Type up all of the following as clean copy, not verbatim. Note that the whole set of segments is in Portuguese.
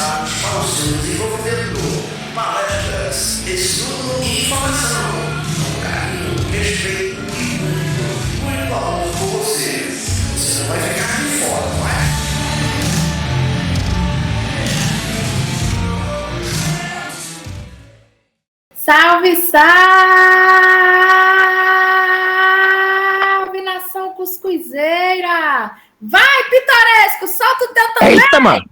necessários para o seu desenvolvimento. Palestras, estudo e informação. Com carinho, respeito e muito valor por você. Você não vai ficar de fora, não é? Salve, salve, nação cuscuzeira! Vai, Pitoresco, solta o teu também! Eita, mano!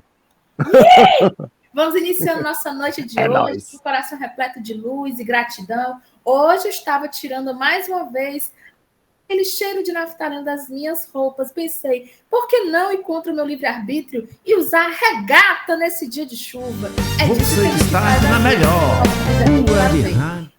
Vamos iniciando nossa noite de hoje, nóis. com o coração repleto de luz e gratidão. Hoje eu estava tirando mais uma vez aquele cheiro de naftalina das minhas roupas. Pensei, por que não ir contra o meu livre-arbítrio e usar regata nesse dia de chuva? É disso que a gente está faz na aqui. melhor.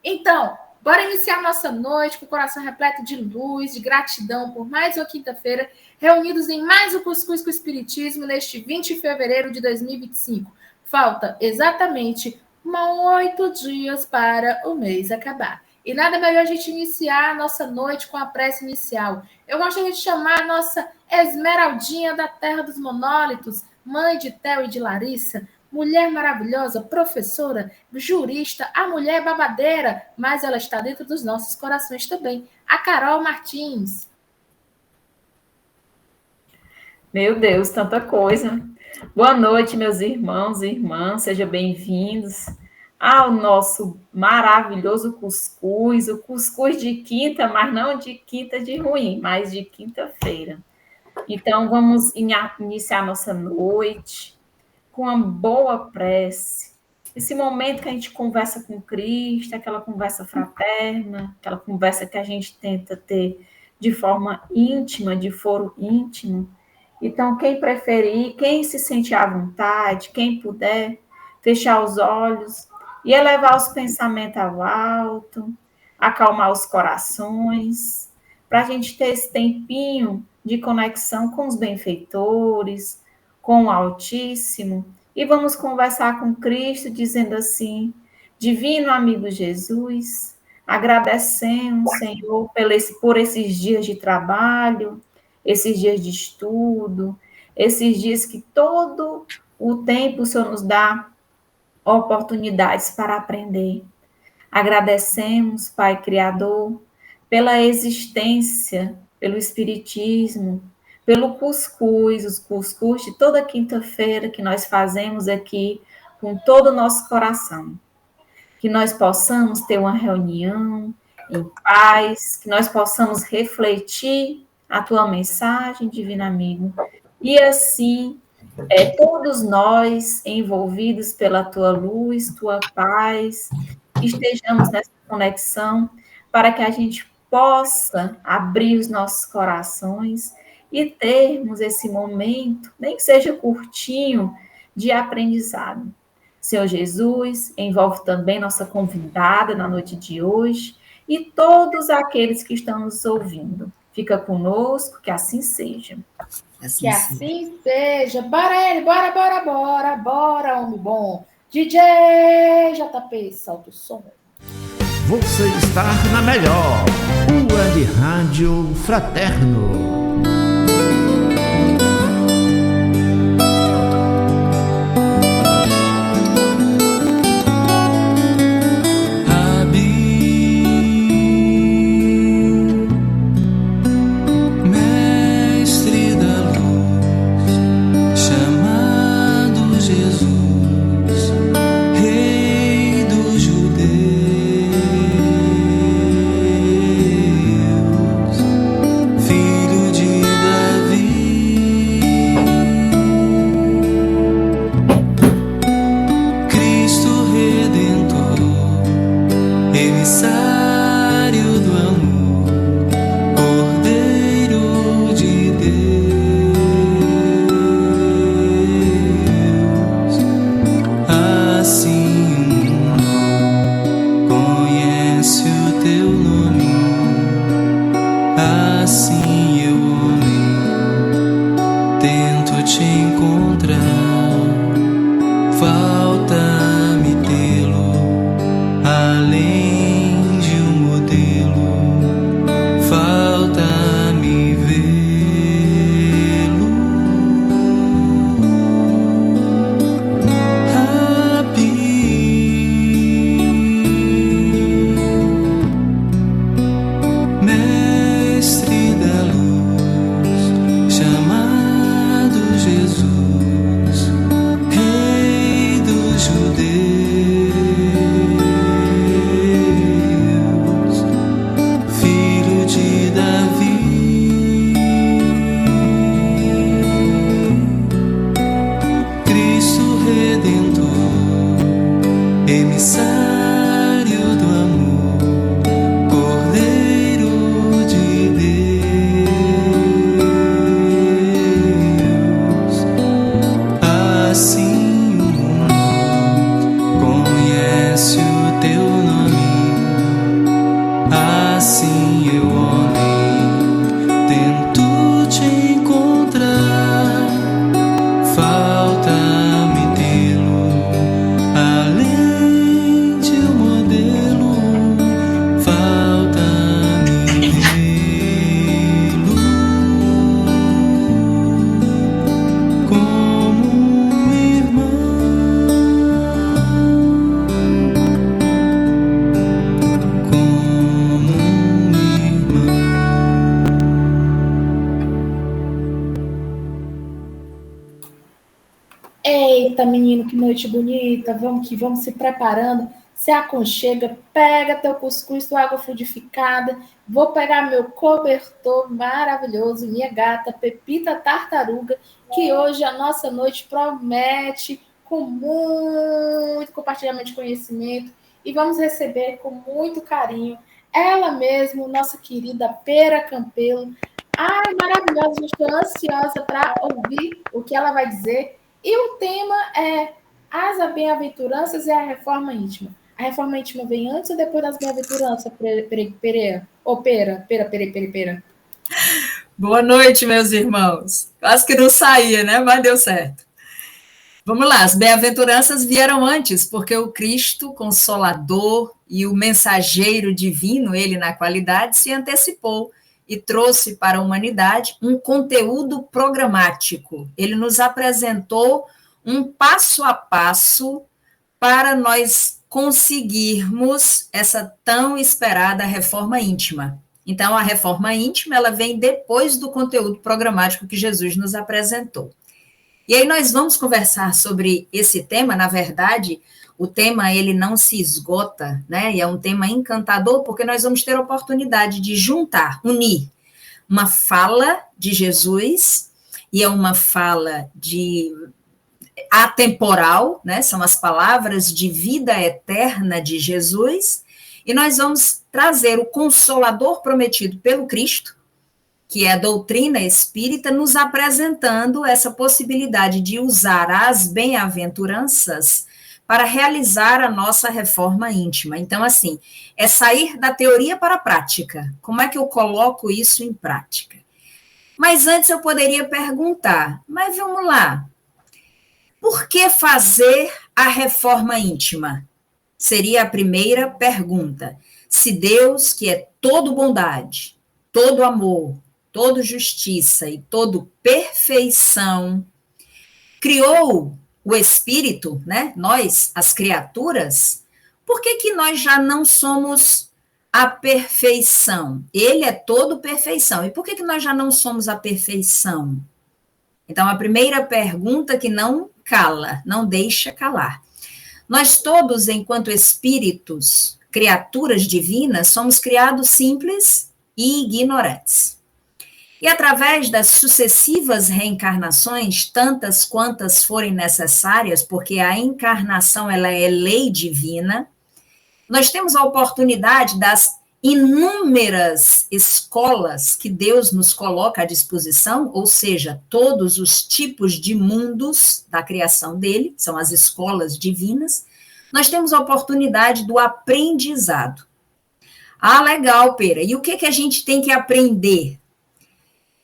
Então, bora iniciar nossa noite com o coração repleto de luz, de gratidão por mais uma quinta-feira, reunidos em mais um Cuscuz com o Espiritismo neste 20 de fevereiro de 2025. Falta exatamente 8 dias para o mês acabar. E nada melhor a gente iniciar a nossa noite com a prece inicial. Eu gostaria de chamar a nossa Esmeraldinha da Terra dos Monólitos, mãe de Theo e de Larissa, mulher maravilhosa, professora, jurista, a mulher babadeira, mas ela está dentro dos nossos corações também. A Carol Martins. Meu Deus, tanta coisa. Boa noite, meus irmãos e irmãs, sejam bem-vindos ao nosso maravilhoso cuscuz, o cuscuz de quinta, mas não de quinta de ruim, mas de quinta-feira. Então, vamos iniciar nossa noite com uma boa prece, esse momento que a gente conversa com Cristo, aquela conversa fraterna, aquela conversa que a gente tenta ter de forma íntima, de foro íntimo. Então, quem preferir, quem se sentir à vontade, quem puder, fechar os olhos e elevar os pensamentos ao alto, acalmar os corações, para a gente ter esse tempinho de conexão com os benfeitores, com o Altíssimo, e vamos conversar com Cristo, dizendo assim: Divino amigo Jesus, agradecemos, Senhor, por esses dias de trabalho, esses dias de estudo, esses dias que todo o tempo o Senhor nos dá oportunidades para aprender. Agradecemos, Pai Criador, pela existência, pelo Espiritismo, pelo cuscuz, os cuscuz de toda quinta-feira que nós fazemos aqui com todo o nosso coração. Que nós possamos ter uma reunião em paz, que nós possamos refletir a tua mensagem, divino amigo, e assim, todos nós envolvidos pela tua luz, tua paz, estejamos nessa conexão para que a gente possa abrir os nossos corações e termos esse momento, nem que seja curtinho, de aprendizado. Senhor Jesus, envolve também nossa convidada na noite de hoje e todos aqueles que estão nos ouvindo. Fica conosco, que assim seja. Que assim seja. Bora ele, bora, homem bom. DJ JP, solta o som. Você está na melhor. Web Rádio Fraterno. Filho de Redentor, emissário do amor, Cordeiro de Deus. Assim o mundo conhece o teu nome, assim eu, homem, tento te encontrar. Falta-me tê-lo, além de um modelo. Falta-me vê-lo como um irmão, como um irmão. Eita, menino, que noite bonita. Vamos que vamos se preparando. Se aconchega, pega teu cuscuz, tua água fluidificada. Vou pegar meu cobertor maravilhoso, minha gata Pepita Tartaruga, que hoje a nossa noite promete com muito compartilhamento de conhecimento. E vamos receber com muito carinho ela mesma, nossa querida Pera Campelo. Ai, maravilhosa, estou ansiosa para ouvir o que ela vai dizer. E o tema é as bem-aventuranças e a reforma íntima. A reforma íntima vem antes ou depois das bem-aventuranças, Pereira? Ou Pera? Boa noite, meus irmãos. Quase que não saía, né? Mas deu certo. Vamos lá, as bem-aventuranças vieram antes, porque o Cristo Consolador e o mensageiro divino, ele na qualidade, se antecipou e trouxe para a humanidade um conteúdo programático. Ele nos apresentou um passo a passo para nós conseguirmos essa tão esperada reforma íntima. Então, a reforma íntima, ela vem depois do conteúdo programático que Jesus nos apresentou. E aí nós vamos conversar sobre esse tema. Na verdade, o tema ele não se esgota, né? E é um tema encantador, porque nós vamos ter a oportunidade de juntar, unir uma fala de Jesus, e é uma fala atemporal, né? São as palavras de vida eterna de Jesus, e nós vamos trazer o Consolador prometido pelo Cristo, que é a doutrina espírita, nos apresentando essa possibilidade de usar as bem-aventuranças para realizar a nossa reforma íntima. Então, assim, é sair da teoria para a prática. Como é que eu coloco isso em prática? Mas antes eu poderia perguntar, mas vamos lá, por que fazer a reforma íntima? Seria a primeira pergunta. Se Deus, que é todo bondade, todo amor, toda justiça e toda perfeição, criou o espírito, né? Nós, as criaturas, por que nós já não somos a perfeição? Ele é todo perfeição. E por que nós já não somos a perfeição? Então, a primeira pergunta que não cala, não deixa calar. Nós todos, enquanto espíritos, criaturas divinas, somos criados simples e ignorantes. E através das sucessivas reencarnações, tantas quantas forem necessárias, porque a encarnação ela é lei divina, nós temos a oportunidade das inúmeras escolas que Deus nos coloca à disposição, ou seja, todos os tipos de mundos da criação dele, são as escolas divinas, nós temos a oportunidade do aprendizado. Ah, legal, Pera, e o que a gente tem que aprender?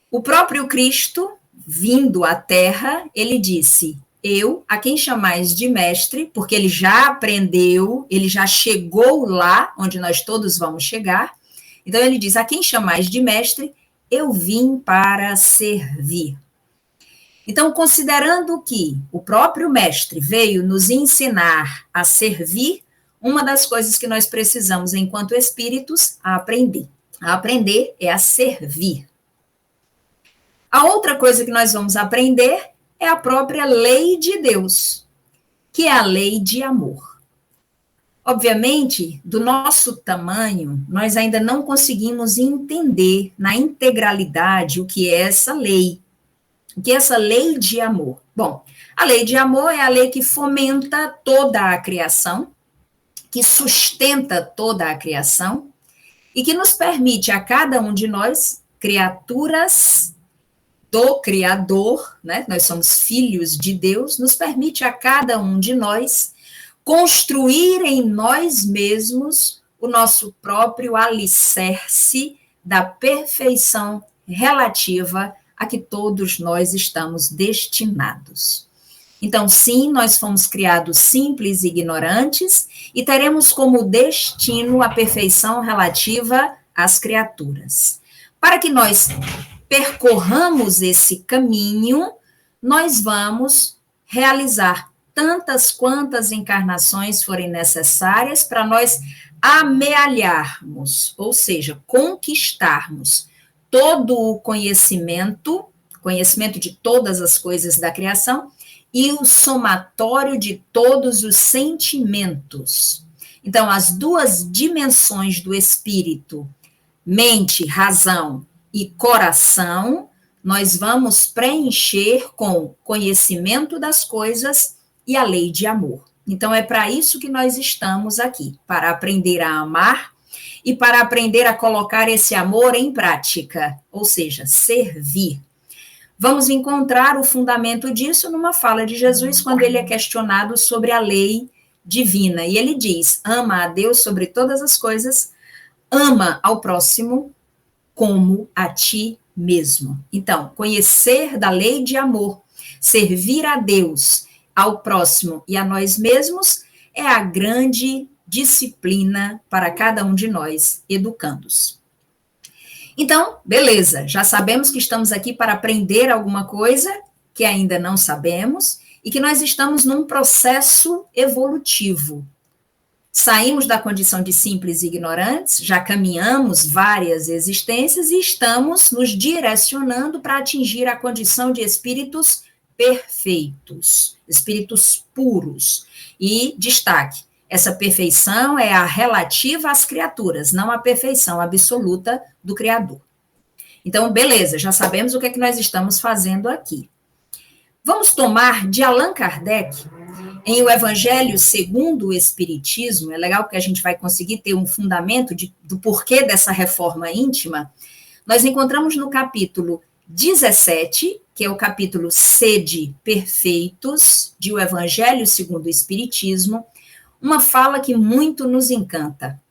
O próprio Cristo, vindo à Terra, ele disse, eu, a quem chamais de mestre, porque ele já aprendeu, ele já chegou lá, onde nós todos vamos chegar, então ele diz, a quem chamais de mestre, eu vim para servir. Então, considerando que o próprio mestre veio nos ensinar a servir, uma das coisas que nós precisamos, enquanto espíritos, a aprender. A aprender é a servir. A outra coisa que nós vamos aprender é a própria lei de Deus, que é a lei de amor. Obviamente, do nosso tamanho, nós ainda não conseguimos entender na integralidade o que é essa lei de amor. Bom, a lei de amor é a lei que fomenta toda a criação, que sustenta toda a criação e que nos permite a cada um de nós, criaturas do Criador, né? Nós somos filhos de Deus, nos permite a cada um de nós construir em nós mesmos o nosso próprio alicerce da perfeição relativa a que todos nós estamos destinados. Então, sim, nós fomos criados simples e ignorantes e teremos como destino a perfeição relativa às criaturas. Para que nós percorramos esse caminho, nós vamos realizar tantas quantas encarnações forem necessárias para nós amealharmos, ou seja, conquistarmos todo o conhecimento de todas as coisas da criação e o somatório de todos os sentimentos. Então, as duas dimensões do espírito, mente, razão e coração, nós vamos preencher com conhecimento das coisas e a lei de amor. Então, é para isso que nós estamos aqui, para aprender a amar e para aprender a colocar esse amor em prática, ou seja, servir. Vamos encontrar o fundamento disso numa fala de Jesus, quando ele é questionado sobre a lei divina. E ele diz: ama a Deus sobre todas as coisas, ama ao próximo como a ti mesmo. Então, conhecer da lei de amor, servir a Deus, ao próximo e a nós mesmos é a grande disciplina para cada um de nós, educandos. Então, beleza, já sabemos que estamos aqui para aprender alguma coisa que ainda não sabemos e que nós estamos num processo evolutivo. Saímos da condição de simples e ignorantes, já caminhamos várias existências e estamos nos direcionando para atingir a condição de espíritos perfeitos, espíritos puros. E destaque, essa perfeição é a relativa às criaturas, não a perfeição absoluta do Criador. Então, beleza, já sabemos o que é que nós estamos fazendo aqui. Vamos tomar de Allan Kardec, em O Evangelho segundo o Espiritismo, é legal porque a gente vai conseguir ter um fundamento do porquê dessa reforma íntima. Nós encontramos no capítulo 17, que é o capítulo Sede Perfeitos, de O Evangelho segundo o Espiritismo, uma fala que muito nos encanta.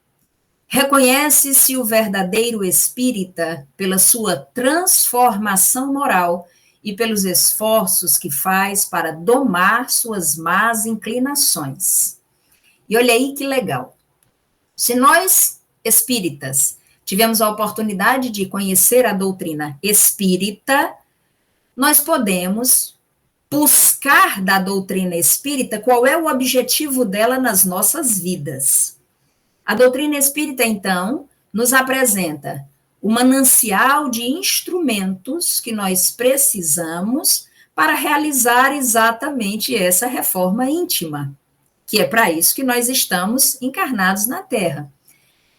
Reconhece-se o verdadeiro espírita pela sua transformação moral e pelos esforços que faz para domar suas más inclinações. E olha aí que legal. Se nós, espíritas, tivemos a oportunidade de conhecer a doutrina espírita, nós podemos buscar da doutrina espírita qual é o objetivo dela nas nossas vidas. A doutrina espírita, então, nos apresenta o manancial de instrumentos que nós precisamos para realizar exatamente essa reforma íntima, que é para isso que nós estamos encarnados na Terra,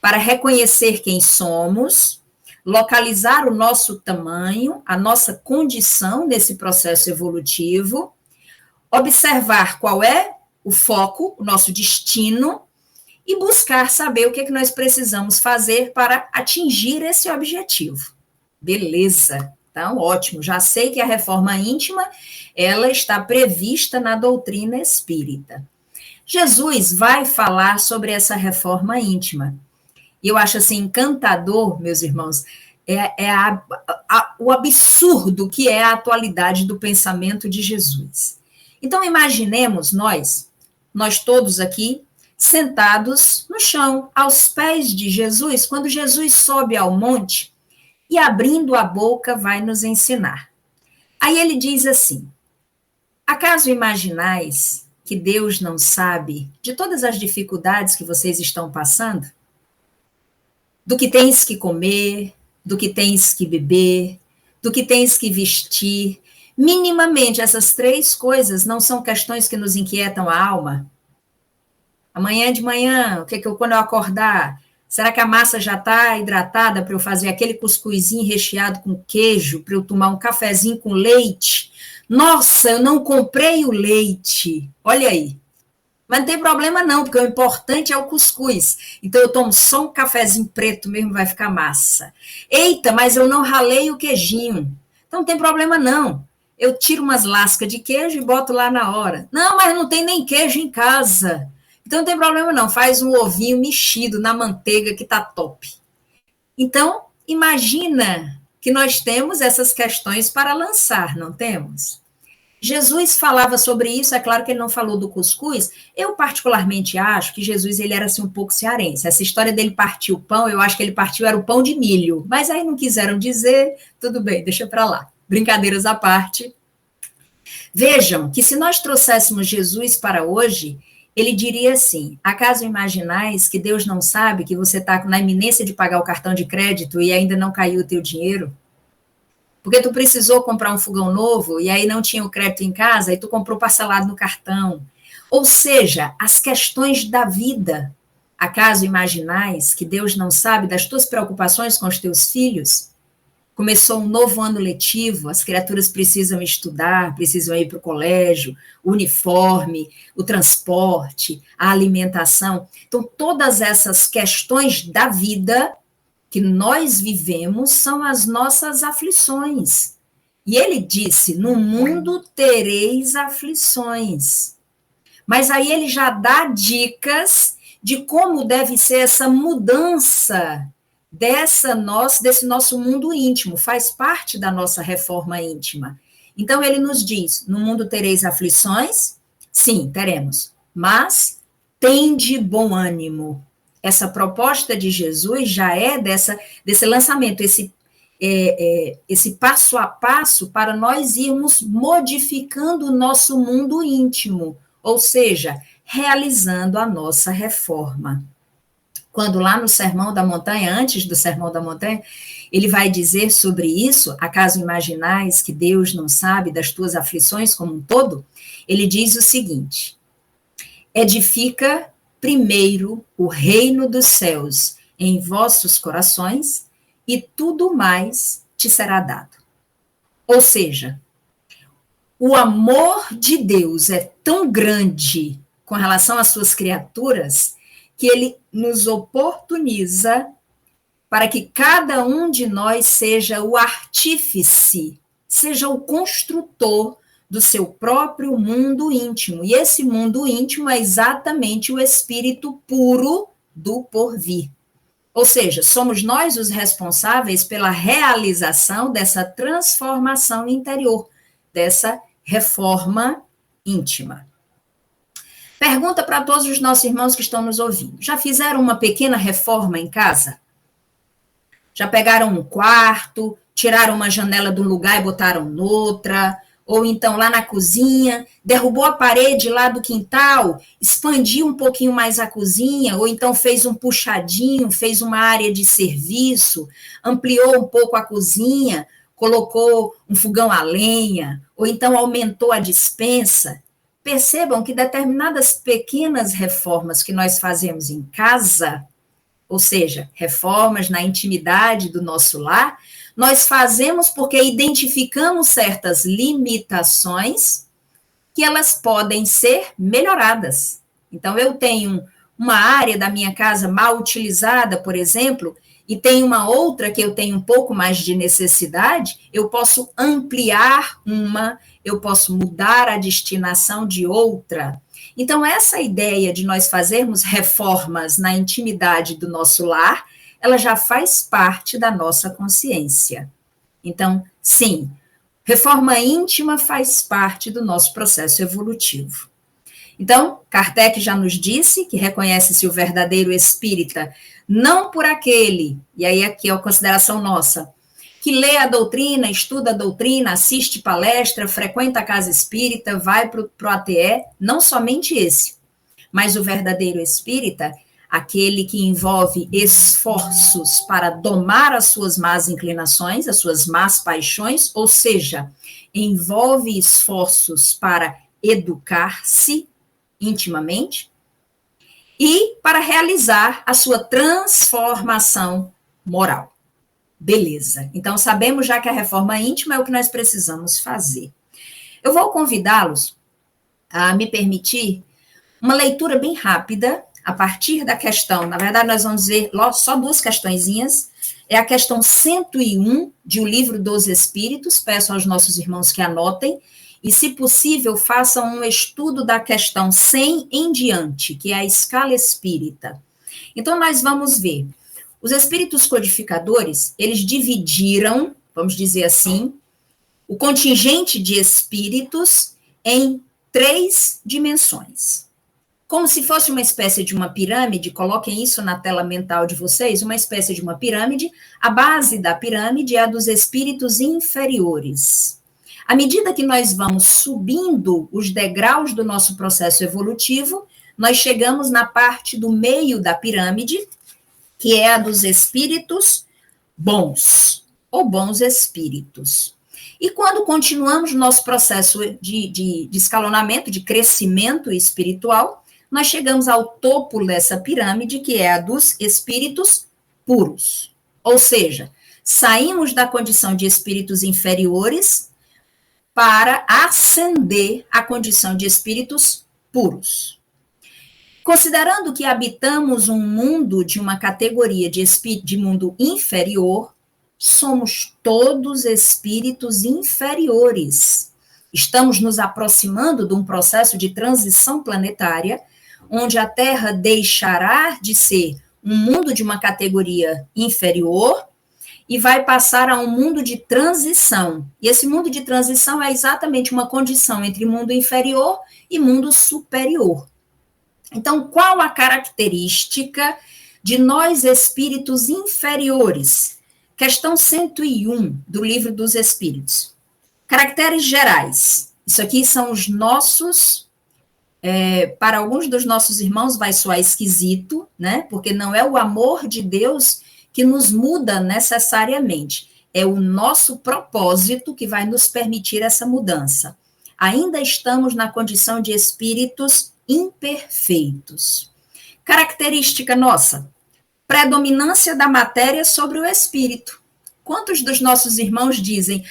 para reconhecer quem somos, localizar o nosso tamanho, a nossa condição nesse processo evolutivo, observar qual é o foco, o nosso destino, e buscar saber o que é que nós precisamos fazer para atingir esse objetivo. Beleza, então ótimo, já sei que a reforma íntima, ela está prevista na doutrina espírita. Jesus vai falar sobre essa reforma íntima. E eu acho assim encantador, meus irmãos, o absurdo que é a atualidade do pensamento de Jesus. Então, imaginemos nós todos aqui, sentados no chão, aos pés de Jesus, quando Jesus sobe ao monte e, abrindo a boca, vai nos ensinar. Aí ele diz assim: acaso imaginais que Deus não sabe de todas as dificuldades que vocês estão passando? Do que tens que comer, do que tens que beber, do que tens que vestir. Minimamente, essas três coisas não são questões que nos inquietam a alma? Amanhã de manhã, quando eu acordar, será que a massa já está hidratada para eu fazer aquele cuscuzinho recheado com queijo, para eu tomar um cafezinho com leite? Nossa, eu não comprei o leite. Olha aí. Mas não tem problema não, porque o importante é o cuscuz. Então eu tomo só um cafezinho preto mesmo, vai ficar massa. Eita, mas eu não ralei o queijinho. Então não tem problema não. Eu tiro umas lascas de queijo e boto lá na hora. Não, mas não tem nem queijo em casa. Então não tem problema não, faz um ovinho mexido na manteiga que tá top. Então, imagina que nós temos essas questões para lançar, não temos? Jesus falava sobre isso, é claro que ele não falou do cuscuz. Eu particularmente acho que Jesus ele era assim um pouco cearense. Essa história dele partir o pão, eu acho que ele partiu era o pão de milho, mas aí não quiseram dizer, tudo bem, deixa para lá. Brincadeiras à parte. Vejam que se nós trouxéssemos Jesus para hoje, ele diria assim: acaso imaginais que Deus não sabe que você está na iminência de pagar o cartão de crédito e ainda não caiu o teu dinheiro? Porque tu precisou comprar um fogão novo e aí não tinha o crédito em casa e tu comprou parcelado no cartão. Ou seja, as questões da vida. Acaso imaginais que Deus não sabe das tuas preocupações com os teus filhos? Começou um novo ano letivo, as criaturas precisam estudar, precisam ir para o colégio, o uniforme, o transporte, a alimentação. Então, todas essas questões da vida que nós vivemos são as nossas aflições. E ele disse, no mundo tereis aflições. Mas aí ele já dá dicas de como deve ser essa mudança desse nosso mundo íntimo, faz parte da nossa reforma íntima. Então, ele nos diz, no mundo tereis aflições? Sim, teremos, mas tende bom ânimo. Essa proposta de Jesus já é desse lançamento, esse passo a passo para nós irmos modificando o nosso mundo íntimo, ou seja, realizando a nossa reforma. Quando lá no Sermão da Montanha, antes do Sermão da Montanha, ele vai dizer sobre isso, acaso imaginais que Deus não sabe das tuas aflições como um todo? Ele diz o seguinte: edifica primeiro o reino dos céus em vossos corações e tudo mais te será dado. Ou seja, o amor de Deus é tão grande com relação às suas criaturas que ele nos oportuniza para que cada um de nós seja o artífice, seja o construtor do seu próprio mundo íntimo. E esse mundo íntimo é exatamente o espírito puro do porvir. Ou seja, somos nós os responsáveis pela realização dessa transformação interior, dessa reforma íntima. Pergunta para todos os nossos irmãos que estão nos ouvindo. Já fizeram uma pequena reforma em casa? Já pegaram um quarto, tiraram uma janela de um lugar e botaram noutra? Ou então lá na cozinha, derrubou a parede lá do quintal, expandiu um pouquinho mais a cozinha, ou então fez um puxadinho, fez uma área de serviço, ampliou um pouco a cozinha, colocou um fogão a lenha, ou então aumentou a despensa. Percebam que determinadas pequenas reformas que nós fazemos em casa, ou seja, reformas na intimidade do nosso lar, nós fazemos porque identificamos certas limitações que elas podem ser melhoradas. Então, eu tenho uma área da minha casa mal utilizada, por exemplo, e tem uma outra que eu tenho um pouco mais de necessidade, eu posso ampliar uma, eu posso mudar a destinação de outra. Então, essa ideia de nós fazermos reformas na intimidade do nosso lar, ela já faz parte da nossa consciência. Então, sim, reforma íntima faz parte do nosso processo evolutivo. Então, Kardec já nos disse que reconhece-se o verdadeiro espírita não por aquele, e aí aqui é a consideração nossa, que lê a doutrina, estuda a doutrina, assiste palestra, frequenta a casa espírita, vai para o ATE, não somente esse, mas o verdadeiro espírita, aquele que envolve esforços para domar as suas más inclinações, as suas más paixões, ou seja, envolve esforços para educar-se intimamente e para realizar a sua transformação moral. Beleza. Então, sabemos já que a reforma íntima é o que nós precisamos fazer. Eu vou convidá-los a me permitir uma leitura bem rápida, a partir da questão, na verdade, nós vamos ver só duas questõezinhas, é a questão 101 de O Livro dos Espíritos, peço aos nossos irmãos que anotem, e, se possível, façam um estudo da questão 100 em diante, que é a escala espírita. Então, nós vamos ver. Os espíritos codificadores, eles dividiram, vamos dizer assim, o contingente de espíritos em 3 dimensões. Como se fosse uma espécie de uma pirâmide, coloquem isso na tela mental de vocês, uma espécie de uma pirâmide. A base da pirâmide é a dos espíritos inferiores. À medida que nós vamos subindo os degraus do nosso processo evolutivo, nós chegamos na parte do meio da pirâmide, que é a dos espíritos bons, ou bons espíritos. E quando continuamos nosso processo de escalonamento, de crescimento espiritual, nós chegamos ao topo dessa pirâmide, que é a dos espíritos puros. Ou seja, saímos da condição de espíritos inferiores para ascender à condição de espíritos puros. Considerando que habitamos um mundo de uma categoria de mundo inferior, somos todos espíritos inferiores. Estamos nos aproximando de um processo de transição planetária, onde a Terra deixará de ser um mundo de uma categoria inferior e vai passar a um mundo de transição. E esse mundo de transição é exatamente uma condição entre mundo inferior e mundo superior. Então, qual a característica de nós espíritos inferiores? Questão 101 do Livro dos Espíritos. Caracteres gerais. Isso aqui são os nossos... para alguns dos nossos irmãos vai soar esquisito, né? Porque não é o amor de Deus que nos muda necessariamente. É o nosso propósito que vai nos permitir essa mudança. Ainda estamos na condição de espíritos imperfeitos. Característica nossa: predominância da matéria sobre o espírito. Quantos dos nossos irmãos dizem,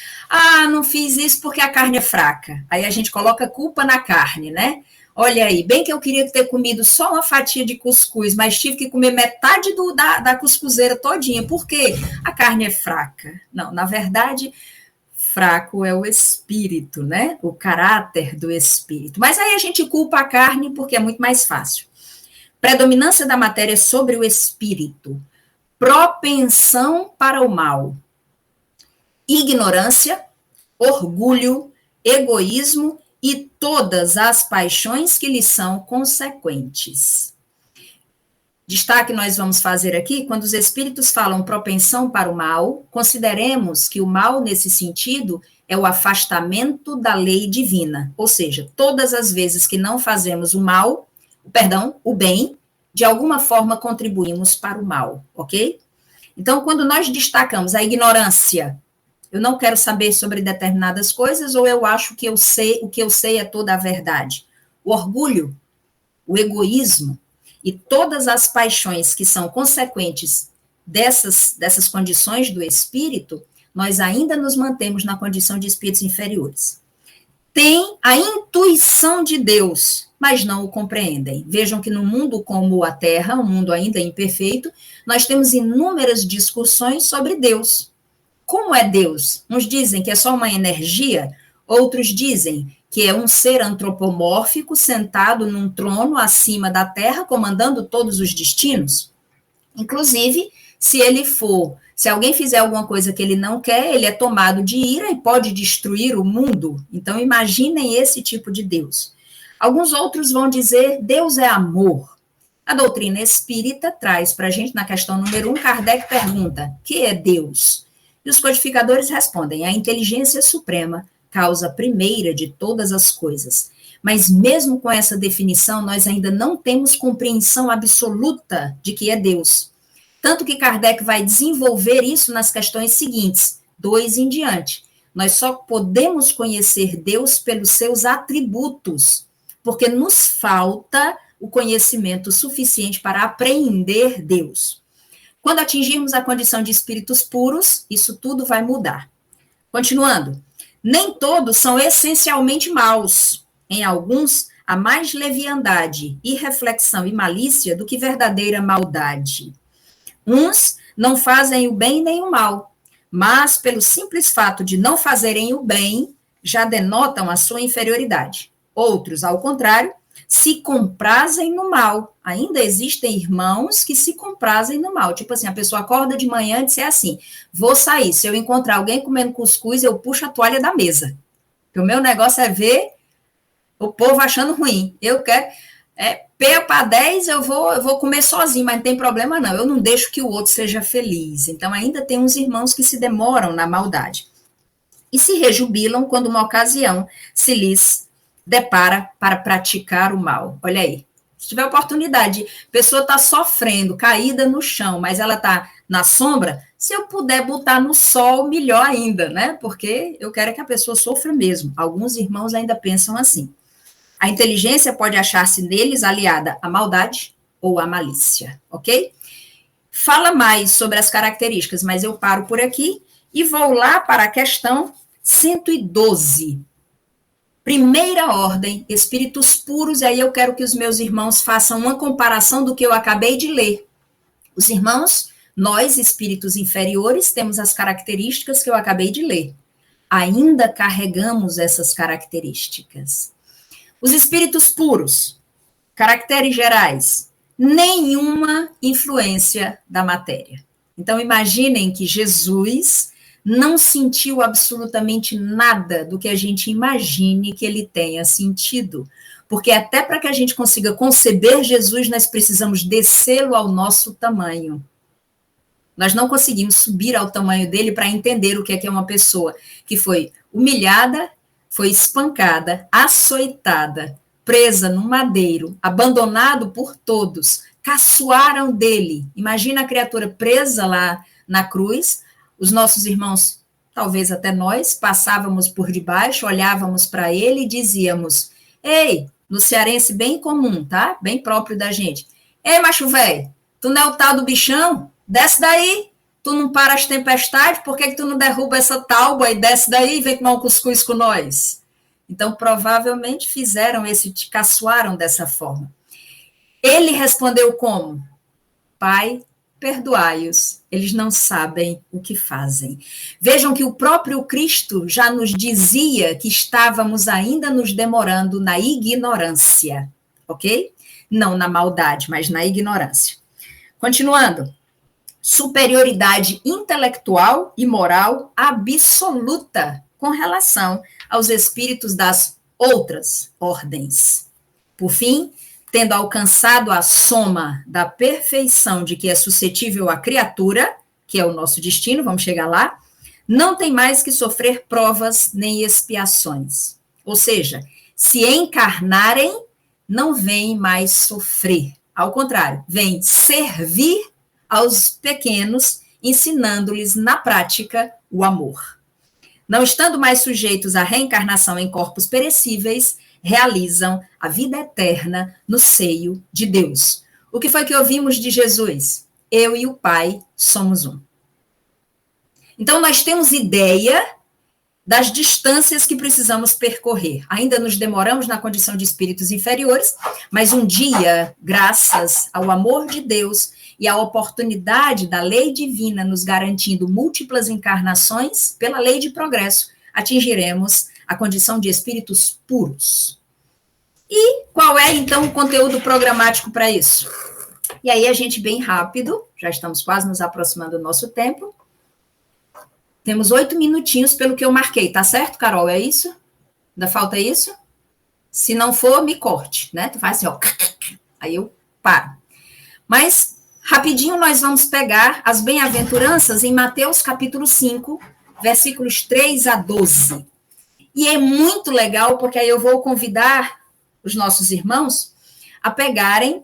não fiz isso porque a carne é fraca? Aí a gente coloca culpa na carne, né? Olha aí, bem que eu queria ter comido só uma fatia de cuscuz, mas tive que comer metade da cuscuzeira todinha. Por quê? A carne é fraca. Não, na verdade, fraco é o espírito, né? O caráter do espírito. Mas aí a gente culpa a carne porque é muito mais fácil. Predominância da matéria sobre o espírito. Propensão para o mal. Ignorância, orgulho, egoísmo e todas as paixões que lhe são consequentes. Destaque nós vamos fazer aqui, quando os espíritos falam propensão para o mal, consideremos que o mal, nesse sentido, é o afastamento da lei divina. Ou seja, todas as vezes que não fazemos o bem, de alguma forma contribuímos para o mal, ok? Então, quando nós destacamos a ignorância, eu não quero saber sobre determinadas coisas, ou eu acho que o que eu sei é toda a verdade. O orgulho, o egoísmo e todas as paixões que são consequentes dessas condições do espírito, nós ainda nos mantemos na condição de espíritos inferiores. Tem a intuição de Deus, mas não o compreendem. Vejam que no mundo como a Terra, um mundo ainda imperfeito, nós temos inúmeras discussões sobre Deus. Como é Deus? Uns dizem que é só uma energia, outros dizem que é um ser antropomórfico sentado num trono acima da Terra, comandando todos os destinos. Inclusive, se alguém fizer alguma coisa que ele não quer, ele é tomado de ira e pode destruir o mundo. Então, imaginem esse tipo de Deus. Alguns outros vão dizer, Deus é amor. A doutrina espírita traz para a gente, na questão número 1, Kardec pergunta, que é Deus? E os codificadores respondem, a inteligência suprema, causa primeira de todas as coisas. Mas mesmo com essa definição, nós ainda não temos compreensão absoluta de que é Deus. Tanto que Kardec vai desenvolver isso nas questões seguintes, 2 em diante. Nós só podemos conhecer Deus pelos seus atributos, porque nos falta o conhecimento suficiente para apreender Deus. Quando atingirmos a condição de espíritos puros, isso tudo vai mudar. Continuando, Nem todos são essencialmente maus. Em alguns, há mais leviandade, irreflexão e malícia do que verdadeira maldade. Uns não fazem o bem nem o mal, mas pelo simples fato de não fazerem o bem, já denotam a sua inferioridade. Outros, ao contrário, se comprazem no mal. Ainda existem irmãos que se comprazem no mal. Tipo assim, a pessoa acorda de manhã e diz assim, vou sair, se eu encontrar alguém comendo cuscuz, eu puxo a toalha da mesa. Porque o meu negócio é ver o povo achando ruim. Eu quero... P para 10, eu vou comer sozinho, mas não tem problema não. Eu não deixo que o outro seja feliz. Então, ainda tem uns irmãos que se demoram na maldade. E se rejubilam quando uma ocasião se lhes depara para praticar o mal. Olha aí. Se tiver oportunidade, a pessoa está sofrendo, caída no chão, mas ela está na sombra, se eu puder botar no sol, melhor ainda, né? Porque eu quero que a pessoa sofra mesmo. Alguns irmãos ainda pensam assim. A inteligência pode achar-se neles aliada à maldade ou à malícia, ok? Fala mais sobre as características, mas eu paro por aqui e vou lá para a questão 112. Primeira ordem, espíritos puros, e aí eu quero que os meus irmãos façam uma comparação do que eu acabei de ler. Os irmãos, nós, espíritos inferiores, temos as características que eu acabei de ler. Ainda carregamos essas características. Os espíritos puros, caracteres gerais, nenhuma influência da matéria. Então, imaginem que Jesus não sentiu absolutamente nada do que a gente imagine que ele tenha sentido. Porque até para que a gente consiga conceber Jesus, nós precisamos descê-lo ao nosso tamanho. Nós não conseguimos subir ao tamanho dele para entender o que é uma pessoa que foi humilhada, foi espancada, açoitada, presa no madeiro, abandonado por todos, caçoaram dele. Imagina a criatura presa lá na cruz, os nossos irmãos, talvez até nós, passávamos por debaixo, olhávamos para ele e dizíamos, ei, no cearense bem comum, tá? Bem próprio da gente. Ei, macho velho, tu não é o tal do bichão? Desce daí. Tu não para as tempestades, por que tu não derruba essa tábua e desce daí e vem tomar um cuscuz com nós? Então, provavelmente fizeram caçoaram dessa forma. Ele respondeu como? Pai, perdoai-os, eles não sabem o que fazem. Vejam que o próprio Cristo já nos dizia que estávamos ainda nos demorando na ignorância, ok? Não na maldade, mas na ignorância. Continuando. Superioridade intelectual e moral absoluta com relação aos espíritos das outras ordens. Por fim, tendo alcançado a soma da perfeição de que é suscetível a criatura, que é o nosso destino, vamos chegar lá, não tem mais que sofrer provas nem expiações. Ou seja, se encarnarem, não vem mais sofrer. Ao contrário, vem servir aos pequenos, ensinando-lhes na prática o amor. Não estando mais sujeitos à reencarnação em corpos perecíveis, realizam a vida eterna no seio de Deus. O que foi que ouvimos de Jesus? Eu e o Pai somos um. Então, nós temos ideia das distâncias que precisamos percorrer. Ainda nos demoramos na condição de espíritos inferiores, mas um dia, graças ao amor de Deus e à oportunidade da lei divina nos garantindo múltiplas encarnações, pela lei de progresso, atingiremos a condição de espíritos puros. E qual é, então, o conteúdo programático para isso? E aí a gente, bem rápido, já estamos quase nos aproximando do nosso tempo, temos 8 minutinhos pelo que eu marquei, tá certo, Carol? É isso? Ainda falta isso? Se não for, me corte, né? Tu faz assim, ó. Aí eu paro. Mas, rapidinho, nós vamos pegar as bem-aventuranças em Mateus capítulo 5, versículos 3 a 12. E é muito legal, porque aí eu vou convidar os nossos irmãos a pegarem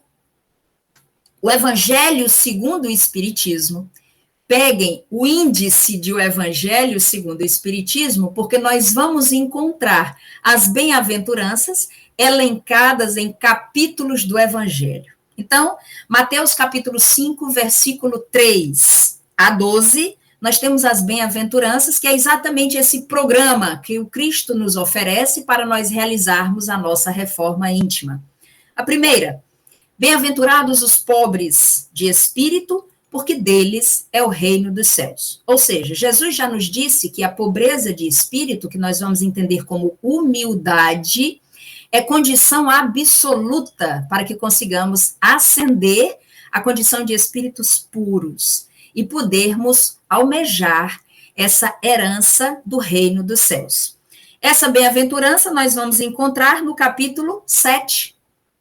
o Evangelho segundo o Espiritismo. Peguem o índice de o Evangelho segundo o Espiritismo, porque nós vamos encontrar as bem-aventuranças elencadas em capítulos do Evangelho. Então, Mateus capítulo 5, versículo 3 a 12, nós temos as bem-aventuranças, que é exatamente esse programa que o Cristo nos oferece para nós realizarmos a nossa reforma íntima. A primeira, bem-aventurados os pobres de espírito, porque deles é o reino dos céus. Ou seja, Jesus já nos disse que a pobreza de espírito, que nós vamos entender como humildade, é condição absoluta para que consigamos ascender à condição de espíritos puros e podermos almejar essa herança do reino dos céus. Essa bem-aventurança nós vamos encontrar no capítulo 7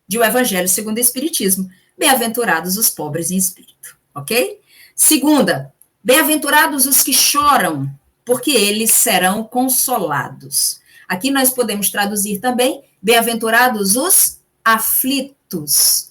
de O Evangelho segundo o Espiritismo. Bem-aventurados os pobres em espírito, ok? Segunda, bem-aventurados os que choram, porque eles serão consolados. Aqui nós podemos traduzir também, bem-aventurados os aflitos,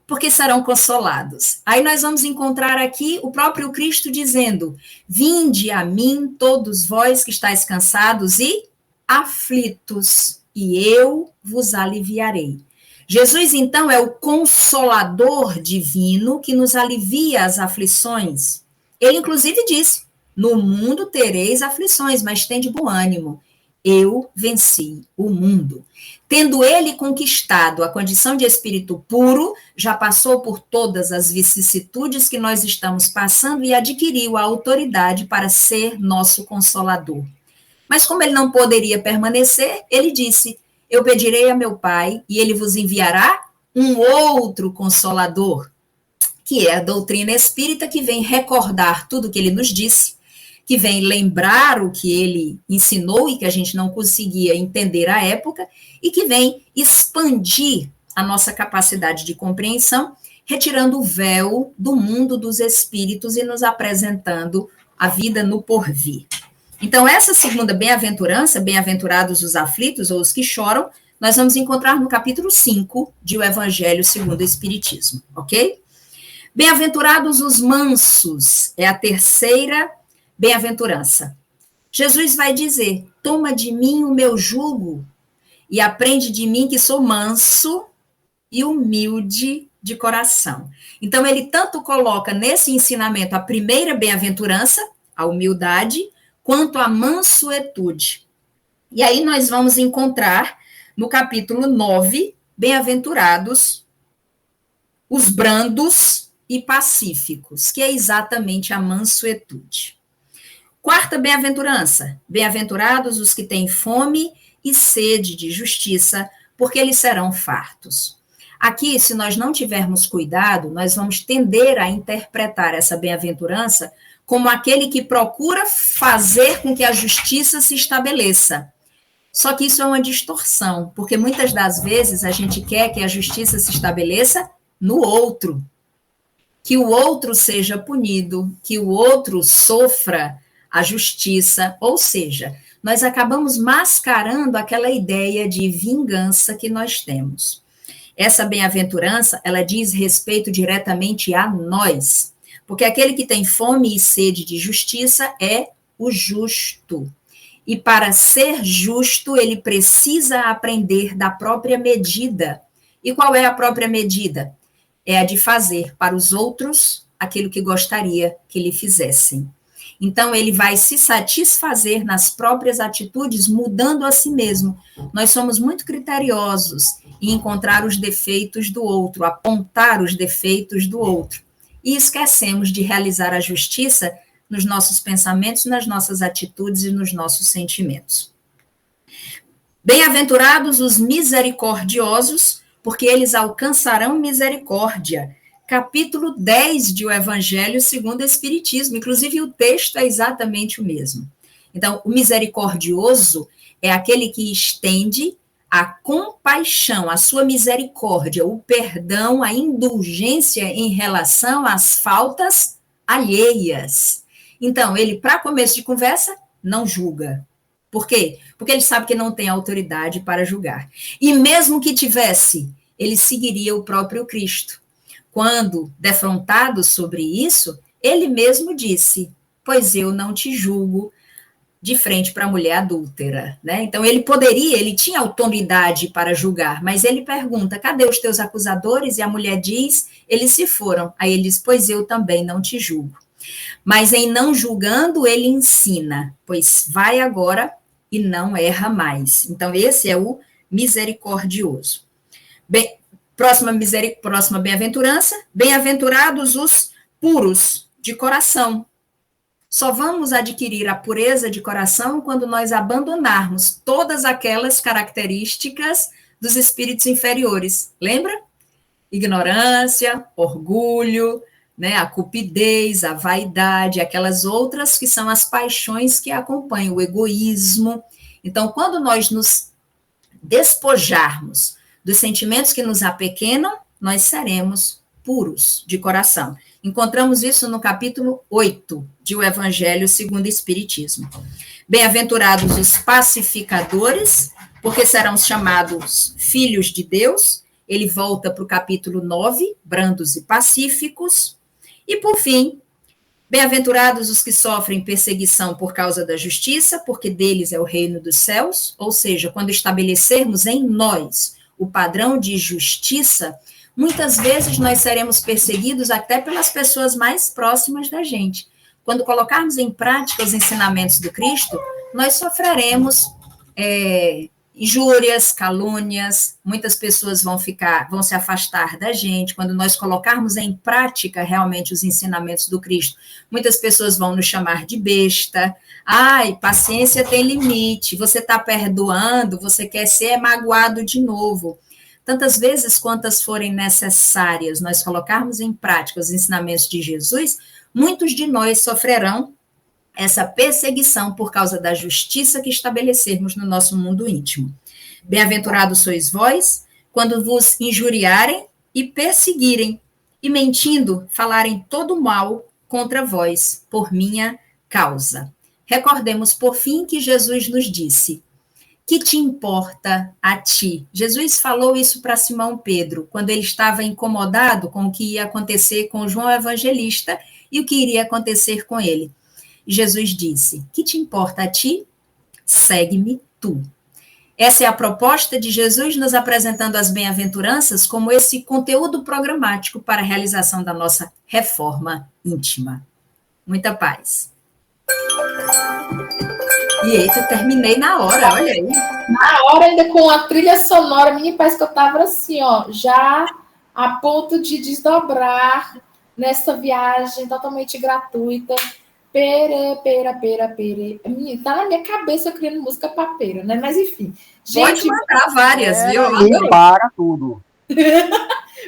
porque serão consolados. Aí nós vamos encontrar aqui o próprio Cristo dizendo, vinde a mim todos vós que estáis cansados e aflitos, e eu vos aliviarei. Jesus, então, é o consolador divino que nos alivia as aflições. Ele, inclusive, disse, no mundo tereis aflições, mas tende bom ânimo. Eu venci o mundo. Tendo ele conquistado a condição de espírito puro, já passou por todas as vicissitudes que nós estamos passando e adquiriu a autoridade para ser nosso consolador. Mas como ele não poderia permanecer, ele disse, eu pedirei a meu Pai e ele vos enviará um outro consolador, que é a doutrina espírita, que vem recordar tudo o que ele nos disse, que vem lembrar o que ele ensinou e que a gente não conseguia entender à época, e que vem expandir a nossa capacidade de compreensão, retirando o véu do mundo dos espíritos e nos apresentando a vida no porvir. Então, essa segunda bem-aventurança, bem-aventurados os aflitos ou os que choram, nós vamos encontrar no capítulo 5 de O Evangelho segundo o Espiritismo, ok? Bem-aventurados os mansos, é a terceira bem-aventurança. Jesus vai dizer, toma de mim o meu jugo e aprende de mim que sou manso e humilde de coração. Então, ele tanto coloca nesse ensinamento a primeira bem-aventurança, a humildade, quanto a mansuetude. E aí nós vamos encontrar, no capítulo 9, bem-aventurados os brandos e pacíficos, que é exatamente a mansuetude. Quarta bem-aventurança, bem-aventurados os que têm fome e sede de justiça, porque eles serão fartos. Aqui, se nós não tivermos cuidado, nós vamos tender a interpretar essa bem-aventurança como aquele que procura fazer com que a justiça se estabeleça. Só que isso é uma distorção, porque muitas das vezes a gente quer que a justiça se estabeleça no outro, que o outro seja punido, que o outro sofra a justiça, ou seja, nós acabamos mascarando aquela ideia de vingança que nós temos. Essa bem-aventurança, ela diz respeito diretamente a nós, porque aquele que tem fome e sede de justiça é o justo. E para ser justo, ele precisa aprender da própria medida. E qual é a própria medida? É a de fazer para os outros aquilo que gostaria que lhe fizessem. Então, ele vai se satisfazer nas próprias atitudes, mudando a si mesmo. Nós somos muito criteriosos em encontrar os defeitos do outro, apontar os defeitos do outro. E esquecemos de realizar a justiça nos nossos pensamentos, nas nossas atitudes e nos nossos sentimentos. Bem-aventurados os misericordiosos, porque eles alcançarão misericórdia. Capítulo 10 de O Evangelho segundo o Espiritismo, inclusive o texto é exatamente o mesmo. Então, o misericordioso é aquele que estende a compaixão, a sua misericórdia, o perdão, a indulgência em relação às faltas alheias. Então, ele, para começo de conversa, não julga. Por quê? Porque ele sabe que não tem autoridade para julgar. E mesmo que tivesse, ele seguiria o próprio Cristo. Quando defrontado sobre isso, ele mesmo disse, pois eu não te julgo, de frente para a mulher adúltera, né? Então, ele tinha autoridade para julgar, mas ele pergunta, cadê os teus acusadores? E a mulher diz, eles se foram. Aí ele diz, pois eu também não te julgo. Mas em não julgando, ele ensina, pois vai agora e não erra mais. Então, esse é o misericordioso. Bem, próxima bem-aventurança, bem-aventurados os puros de coração. Só vamos adquirir a pureza de coração quando nós abandonarmos todas aquelas características dos espíritos inferiores. Lembra? Ignorância, orgulho, né, a cupidez, a vaidade, aquelas outras que são as paixões que acompanham, o egoísmo. Então, quando nós nos despojarmos dos sentimentos que nos apequenam, nós seremos puros de coração. Encontramos isso no capítulo 8 de O Evangelho segundo o Espiritismo. Bem-aventurados os pacificadores, porque serão chamados filhos de Deus. Ele volta para o capítulo 9, brandos e pacíficos. E, por fim, bem-aventurados os que sofrem perseguição por causa da justiça, porque deles é o reino dos céus. Ou seja, quando estabelecermos em nós o padrão de justiça, muitas vezes nós seremos perseguidos até pelas pessoas mais próximas da gente. Quando colocarmos em prática os ensinamentos do Cristo, nós sofreremos injúrias, calúnias, muitas pessoas vão se afastar da gente. Quando nós colocarmos em prática realmente os ensinamentos do Cristo, muitas pessoas vão nos chamar de besta. Ai, paciência tem limite, você está perdoando, você quer ser magoado de novo. Tantas vezes quantas forem necessárias nós colocarmos em prática os ensinamentos de Jesus, muitos de nós sofrerão essa perseguição por causa da justiça que estabelecermos no nosso mundo íntimo. Bem-aventurados sois vós, quando vos injuriarem e perseguirem, e mentindo falarem todo mal contra vós, por minha causa. Recordemos, por fim, que Jesus nos disse: que te importa a ti? Jesus falou isso para Simão Pedro, quando ele estava incomodado com o que ia acontecer com João Evangelista e o que iria acontecer com ele. Jesus disse: que te importa a ti? Segue-me tu. Essa é a proposta de Jesus nos apresentando as bem-aventuranças como esse conteúdo programático para a realização da nossa reforma íntima. Muita paz. E eita, terminei na hora, olha aí. Na hora, ainda com a trilha sonora, menina, parece que eu estava assim, ó, já a ponto de desdobrar nessa viagem totalmente gratuita. Pere. Menina, tá na minha cabeça eu criando música papeira, né? Mas enfim. Gente, pode mandar várias, viu? E para tudo.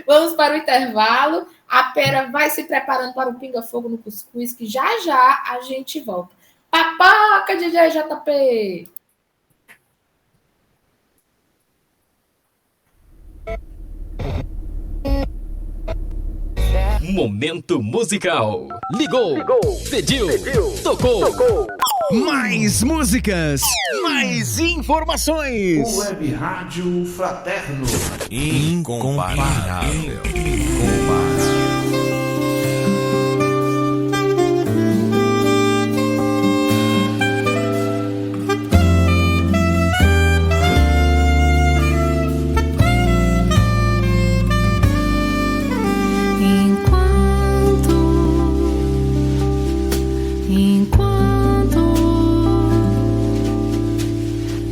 Vamos para o intervalo. A Pera vai se preparando para o pinga-fogo no cuscuz, que já a gente volta. Papoca, DJ JP! Momento musical. Ligou. Pediu. Tocou. Mais músicas, mais informações. Web Rádio Fraterno. Incomparável.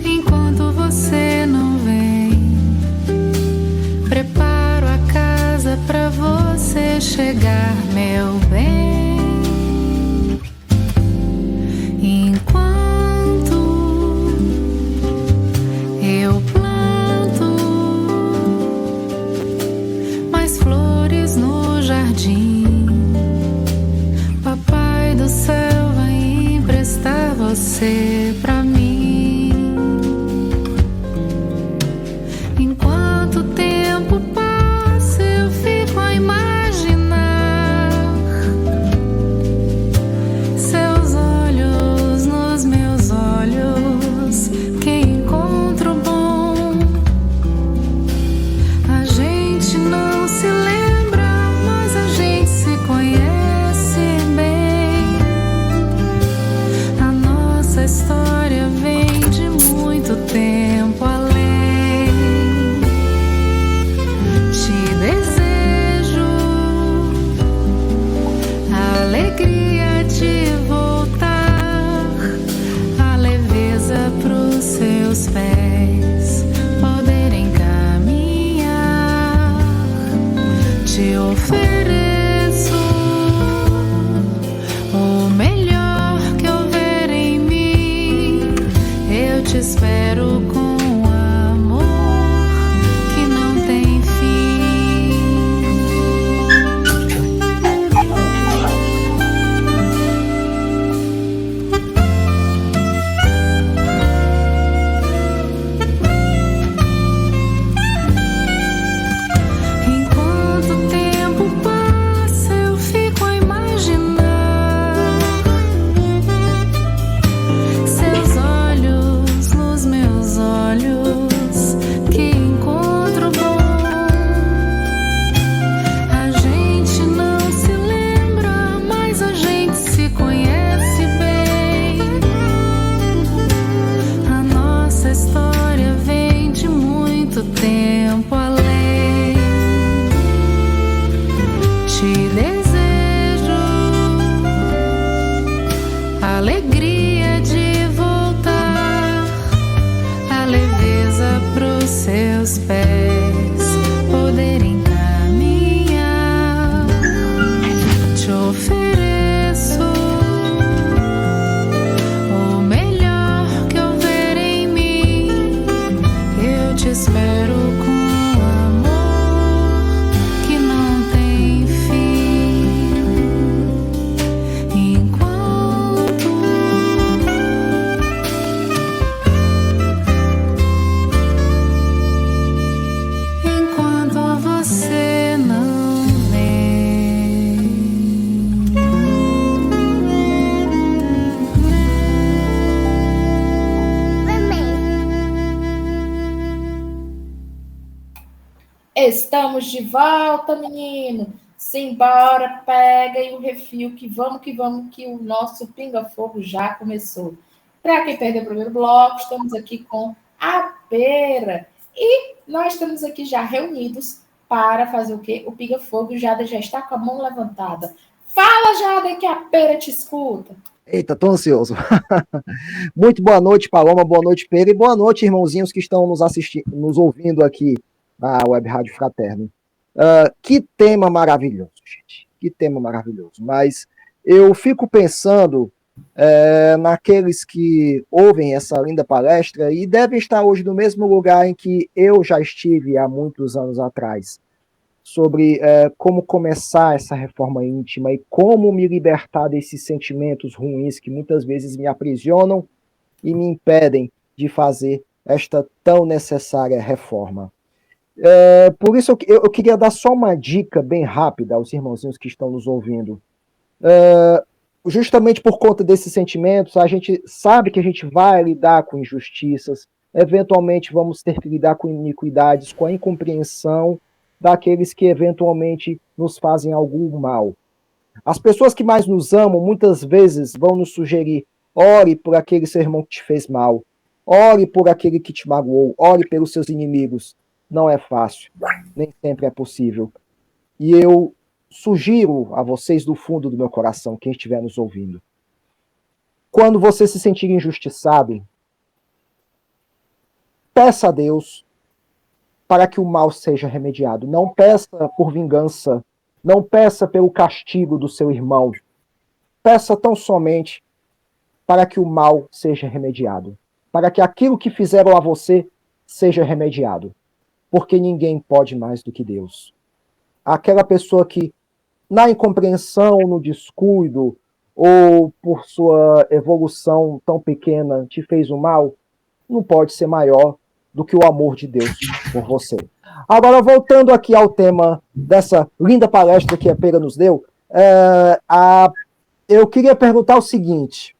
Enquanto você não vem, preparo a casa pra você chegar, meu bem. Enquanto eu planto mais flores no jardim, Papai do céu vai emprestar você pra mim. Enquanto o tempo passa, eu fico a imaginar seus olhos nos meus olhos. Que encontro bom! A gente não se lembra, mas a gente se conhece bem. A nossa história te ofereço o melhor que houver em mim. Eu te espero com amor que não tem fim. Enquanto o tempo passa, eu fico a imaginar seus olhos nos meus olhos. Que encontro bom! A gente não se lembra, mas a gente se conhece bem. A nossa história vem de muito tempo além. Te desejo a alegria de voltar, a leveza pros seus pés poderem caminhar. Te ofereço o melhor que houver em mim. Eu te espero com amor que não tem fim. Enquanto você não vem. Estamos de volta, menino. Simbora, pega aí o refil que vamos, que o nosso pinga-fogo já começou. Para quem perdeu o primeiro bloco, estamos aqui com a Pera. E nós estamos aqui já reunidos para fazer o quê? O pinga-fogo. Jada já está com a mão levantada. Fala, Jada, que a Pera te escuta. Eita, tô ansioso. Muito boa noite, Paloma, boa noite, Pedro, e boa noite, irmãozinhos que estão nos assistindo, nos ouvindo aqui na Web Rádio Fraterno. Que tema maravilhoso, gente. Que tema maravilhoso. Mas eu fico pensando naqueles que ouvem essa linda palestra e devem estar hoje no mesmo lugar em que eu já estive há muitos anos atrás, sobre como começar essa reforma íntima e como me libertar desses sentimentos ruins que muitas vezes me aprisionam e me impedem de fazer esta tão necessária reforma. Por isso eu queria dar só uma dica bem rápida aos irmãozinhos que estão nos ouvindo. Justamente por conta desses sentimentos, a gente sabe que a gente vai lidar com injustiças, eventualmente vamos ter que lidar com iniquidades, com a incompreensão daqueles que eventualmente nos fazem algum mal. As pessoas que mais nos amam, muitas vezes vão nos sugerir: ore por aquele seu irmão que te fez mal, ore por aquele que te magoou, ore pelos seus inimigos. Não é fácil, nem sempre é possível. E eu sugiro a vocês do fundo do meu coração, quem estiver nos ouvindo, quando você se sentir injustiçado, peça a Deus para que o mal seja remediado. Não peça por vingança, não peça pelo castigo do seu irmão. Peça tão somente para que o mal seja remediado, para que aquilo que fizeram a você seja remediado. Porque ninguém pode mais do que Deus. Aquela pessoa que, na incompreensão, no descuido, ou por sua evolução tão pequena, te fez o mal, não pode ser maior do que o amor de Deus por você. Agora, voltando aqui ao tema dessa linda palestra que a Pera nos deu, eu queria perguntar o seguinte: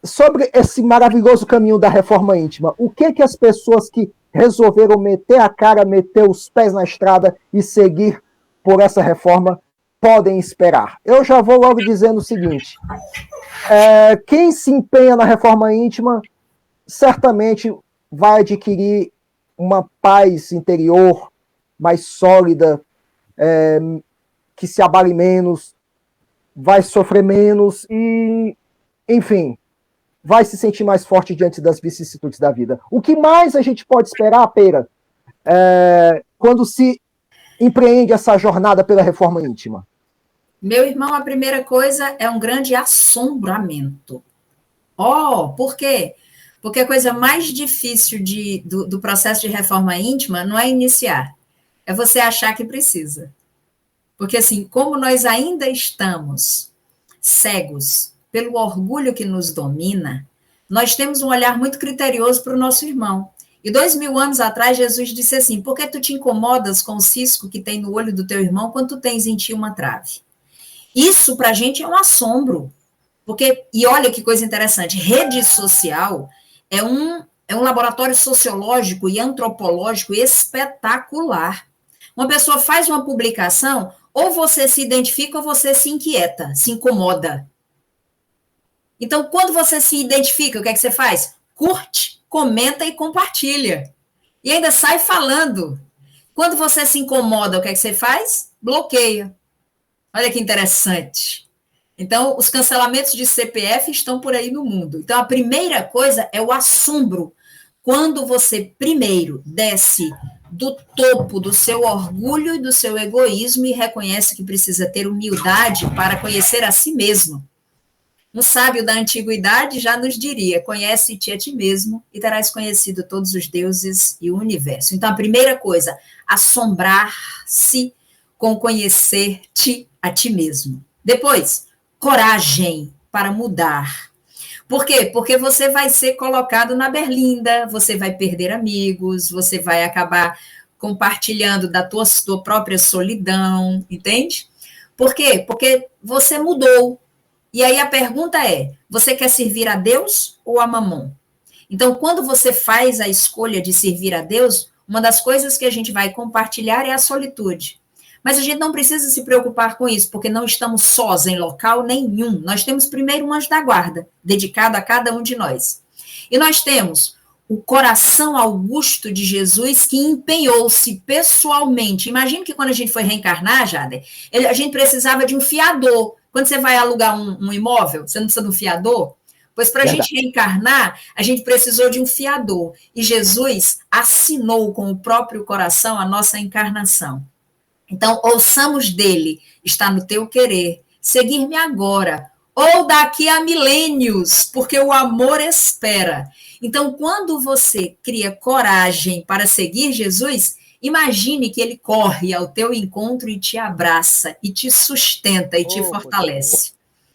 sobre esse maravilhoso caminho da reforma íntima, o que as pessoas que resolveram meter a cara, meter os pés na estrada e seguir por essa reforma podem esperar? Eu já vou logo dizendo o seguinte: quem se empenha na reforma íntima certamente vai adquirir uma paz interior mais sólida, que se abale menos, vai sofrer menos e, enfim, vai se sentir mais forte diante das vicissitudes da vida. O que mais a gente pode esperar, Pera, quando se empreende essa jornada pela reforma íntima? Meu irmão, a primeira coisa é um grande assombramento. Por quê? Porque a coisa mais difícil do processo de reforma íntima não é iniciar, é você achar que precisa. Porque, assim, como nós ainda estamos cegos pelo orgulho que nos domina, nós temos um olhar muito criterioso para o nosso irmão. E 2000 anos atrás, Jesus disse assim: por que tu te incomodas com o cisco que tem no olho do teu irmão quando tu tens em ti uma trave? Isso, para a gente, é um assombro. E olha que coisa interessante, rede social é um laboratório sociológico e antropológico espetacular. Uma pessoa faz uma publicação, ou você se identifica ou você se inquieta, se incomoda. Então, quando você se identifica, o que é que você faz? Curte, comenta e compartilha. E ainda sai falando. Quando você se incomoda, o que é que você faz? Bloqueia. Olha que interessante. Então, os cancelamentos de CPF estão por aí no mundo. Então, a primeira coisa é o assombro. Quando você, primeiro, desce do topo do seu orgulho e do seu egoísmo e reconhece que precisa ter humildade para conhecer a si mesmo. Um sábio da antiguidade já nos diria: conhece-te a ti mesmo e terás conhecido todos os deuses e o universo. Então, a primeira coisa, assombrar-se com conhecer-te a ti mesmo. Depois, coragem para mudar. Por quê? Porque você vai ser colocado na berlinda, você vai perder amigos, você vai acabar compartilhando da tua própria solidão, entende? Por quê? Porque você mudou. E aí a pergunta é: você quer servir a Deus ou a Mamon? Então, quando você faz a escolha de servir a Deus, uma das coisas que a gente vai compartilhar é a solitude. Mas a gente não precisa se preocupar com isso, porque não estamos sós em local nenhum. Nós temos primeiro um anjo da guarda, dedicado a cada um de nós. E nós temos o coração augusto de Jesus, que empenhou-se pessoalmente. Imagina que quando a gente foi reencarnar, Jader, a gente precisava de um fiador. Quando você vai alugar um imóvel, você não precisa de um fiador? Pois para a gente reencarnar, a gente precisou de um fiador. E Jesus assinou com o próprio coração a nossa encarnação. Então, ouçamos dele: está no teu querer seguir-me agora, ou daqui a milênios, porque o amor espera. Então, quando você cria coragem para seguir Jesus, imagine que ele corre ao teu encontro e te abraça, e te sustenta, e te fortalece.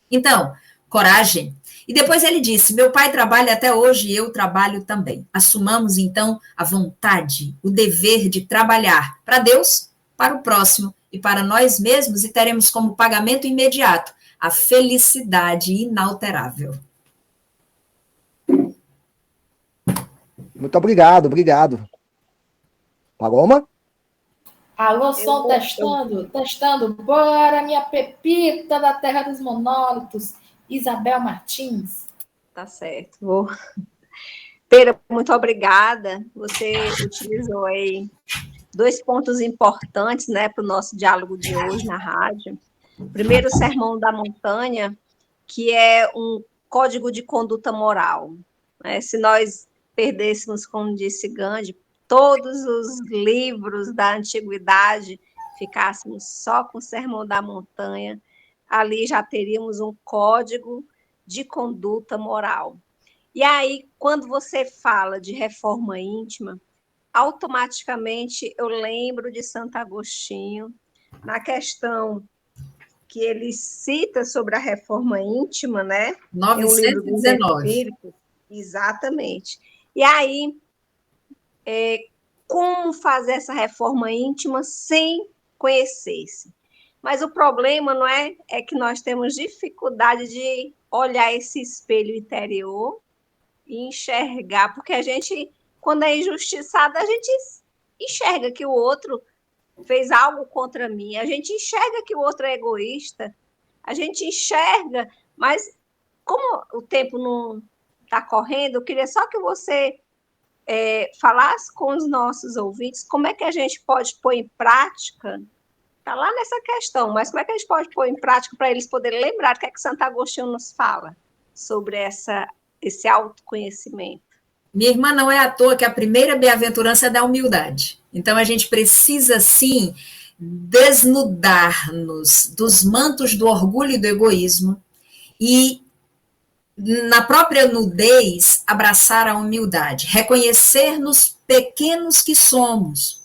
Então, coragem. E depois ele disse: meu pai trabalha até hoje e eu trabalho também. Assumamos, então, a vontade, o dever de trabalhar para Deus, para o próximo e para nós mesmos, e teremos como pagamento imediato a felicidade inalterável. Muito obrigado. Paloma? Alô, som testando. Bora, minha pepita da terra dos monólitos, Isabel Martins. Tá certo. Pera, muito obrigada. Você utilizou aí 2 pontos importantes, né, para o nosso diálogo de hoje na rádio. Primeiro, o Sermão da Montanha, que é um código de conduta moral. Né? Se nós perdêssemos, como disse Gandhi, todos os livros da antiguidade, ficássemos só com o Sermão da Montanha, ali já teríamos um código de conduta moral. E aí, quando você fala de reforma íntima, automaticamente eu lembro de Santo Agostinho, na questão que ele cita sobre a reforma íntima, né? 919. Exatamente. E aí, como fazer essa reforma íntima sem conhecer-se? Mas o problema não é que nós temos dificuldade de olhar esse espelho interior e enxergar, porque a gente, quando é injustiçado, a gente enxerga que o outro fez algo contra mim, a gente enxerga que o outro é egoísta, a gente enxerga, mas como o tempo não está correndo, eu queria só que você falasse com os nossos ouvintes como é que a gente pode pôr em prática, está lá nessa questão, mas como é que a gente pode pôr em prática para eles poderem lembrar o que é que Santo Agostinho nos fala sobre esse autoconhecimento? Minha irmã, não é à toa que a primeira bem-aventurança é da humildade. Então, a gente precisa, sim, desnudar-nos dos mantos do orgulho e do egoísmo e, na própria nudez, abraçar a humildade, reconhecer-nos pequenos que somos,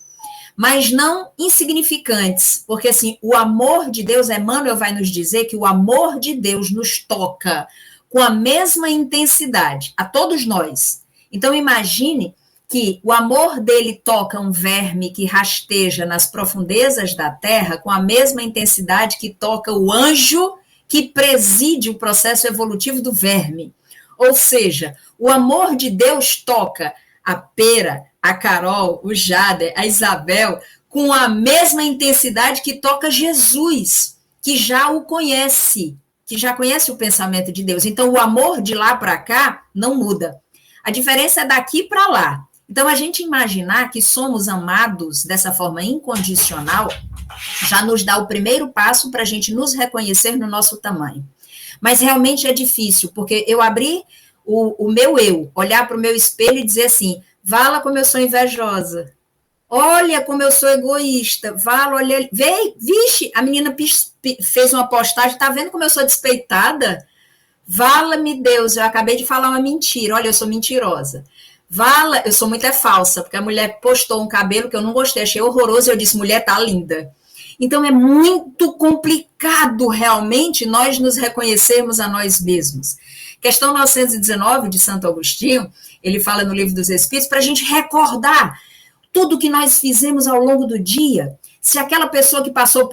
mas não insignificantes, porque assim, o amor de Deus, Emmanuel vai nos dizer que o amor de Deus nos toca com a mesma intensidade, a todos nós. Então, imagine que o amor dele toca um verme que rasteja nas profundezas da terra com a mesma intensidade que toca o anjo que preside o processo evolutivo do verme. Ou seja, o amor de Deus toca a Pera, a Carol, o Jader, a Isabel, com a mesma intensidade que toca Jesus, que já o conhece, que já conhece o pensamento de Deus. Então, o amor de lá para cá não muda. A diferença é daqui para lá. Então, a gente imaginar que somos amados dessa forma incondicional já nos dá o primeiro passo para a gente nos reconhecer no nosso tamanho. Mas realmente é difícil, porque eu abri o meu eu, olhar para o meu espelho e dizer assim, Vala, como eu sou invejosa. Olha como eu sou egoísta. Vala, olha, vixe, a menina fez uma postagem, tá vendo como eu sou despeitada? Vala-me Deus, eu acabei de falar uma mentira, olha, eu sou mentirosa. Vala, eu sou muito falsa, porque a mulher postou um cabelo que eu não gostei, achei horroroso, e eu disse, mulher, tá linda. Então, é muito complicado, realmente, nós nos reconhecermos a nós mesmos. Questão 919, de Santo Agostinho, ele fala no Livro dos Espíritos, para a gente recordar tudo que nós fizemos ao longo do dia. Se aquela pessoa que passou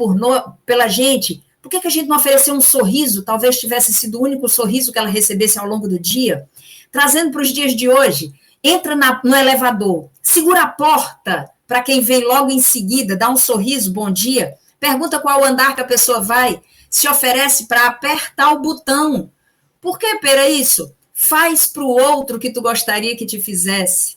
pela gente, por que a gente não ofereceu um sorriso? Talvez tivesse sido o único sorriso que ela recebesse ao longo do dia. Trazendo para os dias de hoje, entra no elevador, segura a porta para quem vem logo em seguida, dá um sorriso, bom dia, pergunta qual andar que a pessoa vai, se oferece para apertar o botão. Por que, Pera, isso? Faz para o outro o que tu gostaria que te fizesse.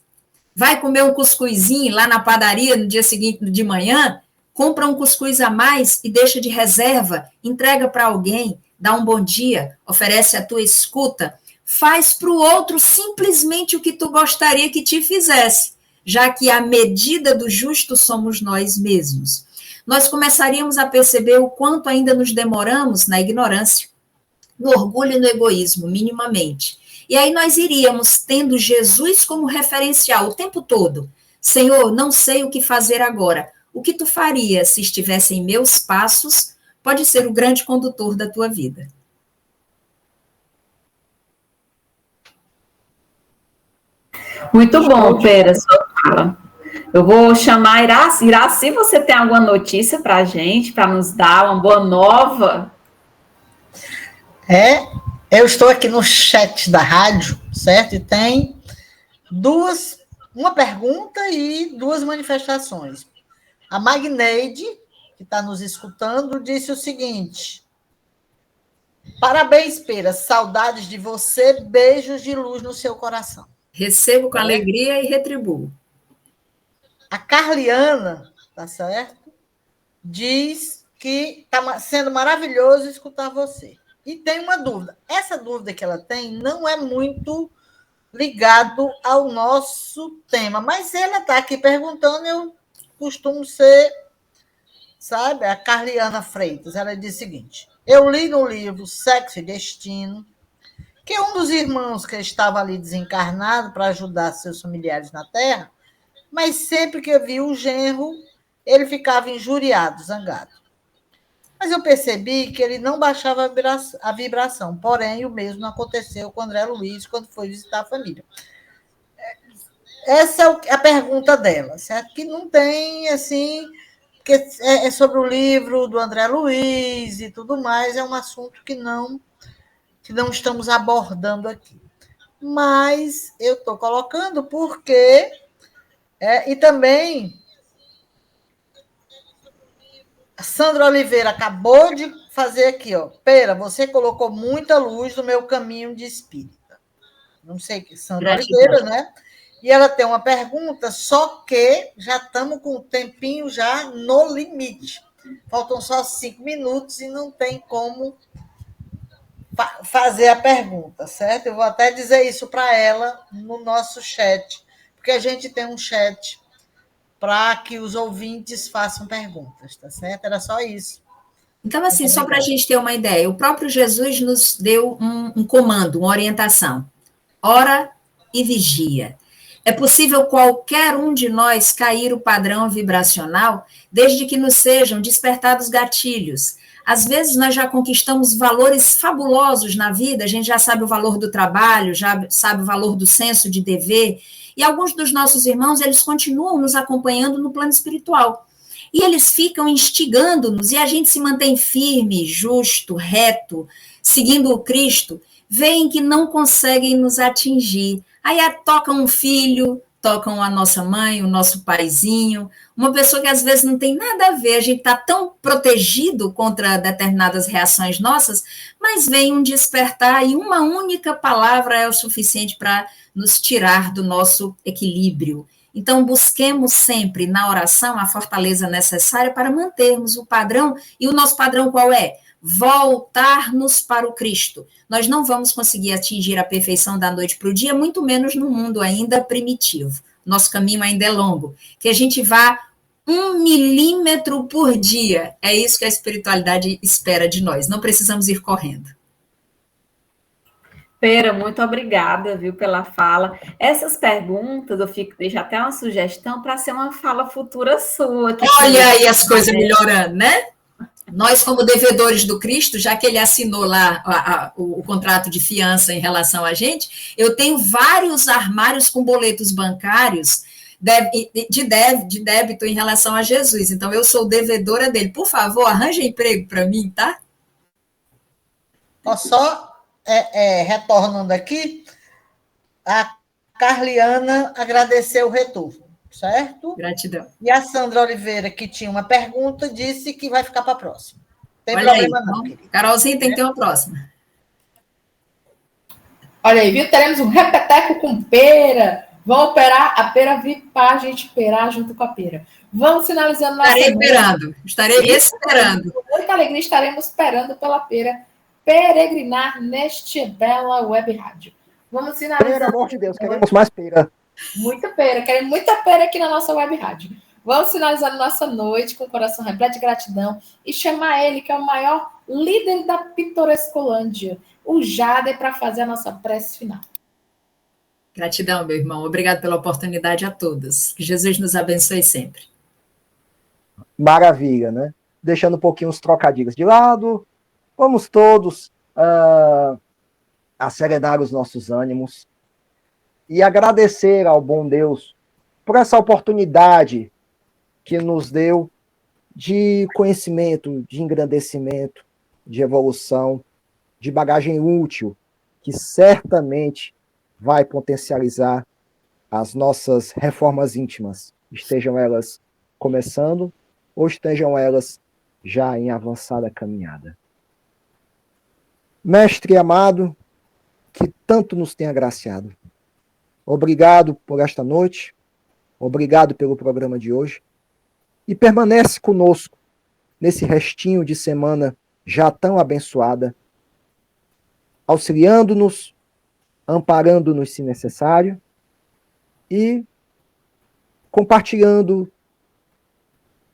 Vai comer um cuscuzinho lá na padaria no dia seguinte, de manhã, compra um cuscuz a mais e deixa de reserva, entrega para alguém, dá um bom dia, oferece a tua escuta, faz para o outro simplesmente o que tu gostaria que te fizesse, já que a medida do justo somos nós mesmos. Nós começaríamos a perceber o quanto ainda nos demoramos na ignorância, no orgulho e no egoísmo, minimamente. E aí nós iríamos tendo Jesus como referencial o tempo todo. Senhor, não sei o que fazer agora. O que tu faria se estivesse em meus passos pode ser o grande condutor da tua vida. Muito bom, Pera, sua fala. Eu vou chamar a Iraci. Iraci, você tem alguma notícia para a gente, para nos dar uma boa nova? Eu estou aqui no chat da rádio, certo? E tem uma pergunta e duas manifestações. A Magneide, que está nos escutando, disse o seguinte: parabéns, Pera, saudades de você, beijos de luz no seu coração. Recebo com alegria e retribuo. A Carliana, tá certo? Diz que está sendo maravilhoso escutar você. E tem uma dúvida. Essa dúvida que ela tem não é muito ligado ao nosso tema, mas ela está aqui perguntando, eu costumo ser, sabe, a Carliana Freitas. Ela diz o seguinte: eu li no livro Sexo e Destino que um dos irmãos que estava ali desencarnado para ajudar seus familiares na Terra, mas sempre que eu via o genro, ele ficava injuriado, zangado. Mas eu percebi que ele não baixava a vibração, porém o mesmo aconteceu com André Luiz quando foi visitar a família. Essa é a pergunta dela, certo? Que não tem, assim, porque é sobre o livro do André Luiz e tudo mais, é um assunto que não estamos abordando aqui. Mas eu estou colocando porque... e também... A Sandra Oliveira acabou de fazer aqui, ó. Pera, você colocou muita luz no meu caminho de espírita. Não sei que Sandra Oliveira, né? E ela tem uma pergunta, só que já estamos com o tempinho já no limite. Faltam só 5 minutos e não tem como fazer a pergunta, certo? Eu vou até dizer isso para ela no nosso chat, porque a gente tem um chat para que os ouvintes façam perguntas, tá certo? Era só isso. Então, assim, só para a gente ter uma ideia, o próprio Jesus nos deu um comando, uma orientação. Ora e vigia. É possível qualquer um de nós cair o padrão vibracional, desde que nos sejam despertados gatilhos. Às vezes nós já conquistamos valores fabulosos na vida, a gente já sabe o valor do trabalho, já sabe o valor do senso de dever, e alguns dos nossos irmãos, eles continuam nos acompanhando no plano espiritual. E eles ficam instigando-nos, e a gente se mantém firme, justo, reto, seguindo o Cristo, veem que não conseguem nos atingir. Aí tocam um filho, tocam a nossa mãe, o nosso paizinho, uma pessoa que às vezes não tem nada a ver, a gente está tão protegido contra determinadas reações nossas, mas vem um despertar e uma única palavra é o suficiente para nos tirar do nosso equilíbrio. Então, busquemos sempre na oração a fortaleza necessária para mantermos o padrão, e o nosso padrão qual é? Voltar-nos para o Cristo. Nós não vamos conseguir atingir a perfeição da noite para o dia, muito menos no mundo ainda primitivo. Nosso caminho ainda é longo. Que a gente vá 1 milímetro por dia. É isso que a espiritualidade espera de nós. Não precisamos ir correndo. Pera, muito obrigada, viu, pela fala. Essas perguntas, eu deixo até uma sugestão para ser uma fala futura sua. Olha aí as coisas melhorando, né? Nós, como devedores do Cristo, já que ele assinou lá o contrato de fiança em relação a gente, eu tenho vários armários com boletos bancários de débito em relação a Jesus. Então, eu sou devedora dele. Por favor, arranja emprego para mim, tá? Só retornando aqui, a Carliana agradeceu o retorno. Certo? Gratidão. E a Sandra Oliveira, que tinha uma pergunta, disse que vai ficar para a próxima. Tem Olha problema aí, não, querida. Carolzinha tem que ter uma próxima. Olha aí, viu? Teremos um repeteco com pera. Vão operar a pera vir para a gente perar junto com a pera. Vamos finalizando nossa Estarei esperando. Com muita alegria estaremos esperando pela pera peregrinar neste bela web rádio. Vamos finalizar. Pelo amor de Deus, queremos mais pera. Muita pera, queremos muita pera aqui na nossa web rádio. Vamos finalizar nossa noite com o coração repleto de gratidão e chamar ele, que é o maior líder da Pitorescolândia, o Jader, para fazer a nossa prece final. Gratidão, meu irmão. Obrigado pela oportunidade a todos. Que Jesus nos abençoe sempre. Maravilha, né? Deixando um pouquinho os trocadilhos de lado, vamos todos acelerar os nossos ânimos e agradecer ao bom Deus por essa oportunidade que nos deu de conhecimento, de engrandecimento, de evolução, de bagagem útil, que certamente vai potencializar as nossas reformas íntimas, estejam elas começando ou estejam elas já em avançada caminhada. Mestre amado, que tanto nos tem agraciado, obrigado por esta noite, obrigado pelo programa de hoje, e permanece conosco nesse restinho de semana já tão abençoada, auxiliando-nos, amparando-nos se necessário e compartilhando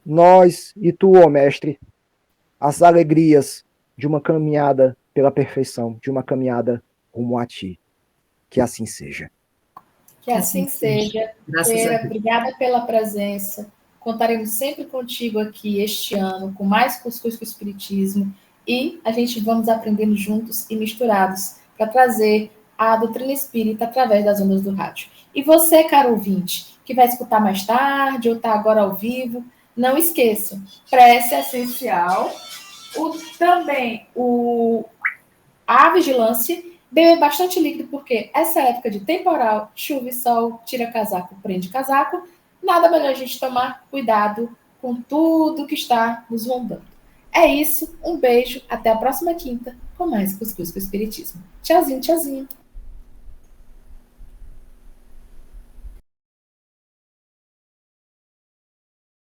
nós e tu, ó Mestre, as alegrias de uma caminhada pela perfeição, de uma caminhada rumo a ti. Que assim seja. Que assim seja. Pera, obrigada pela presença. Contaremos sempre contigo aqui este ano, com mais Cuscuz com o Espiritismo, e a gente vamos aprendendo juntos e misturados para trazer a doutrina espírita através das ondas do rádio. E você, caro ouvinte, que vai escutar mais tarde ou está agora ao vivo, não esqueça, prece essencial, a vigilância, beber bastante líquido, porque essa época de temporal, chuva e sol, tira casaco, prende casaco, nada melhor a gente tomar cuidado com tudo que está nos rondando. É isso, um beijo, até a próxima quinta, com mais Cuscuz com o Espiritismo. Tchauzinho, tchauzinho.